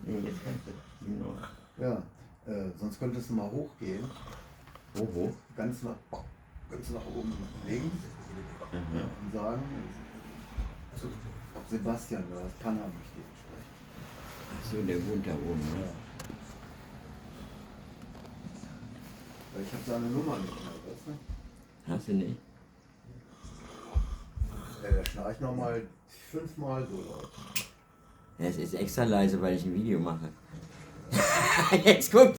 Nee, jetzt kannst du ihn noch. Ja, sonst könntest du mal hochgehen. Wo? Ganz nach oben links und sagen, Sebastian, du hast Panna möchte ich sprechen. Achso, der wohnt da oben, ne? Ja. Weil ich habe seine Nummer nicht mehr, weißt du? Hast du nicht? Da schnarcht nochmal 5-mal so laut. Ja, es ist extra leise, weil ich ein Video mache. Jetzt guck!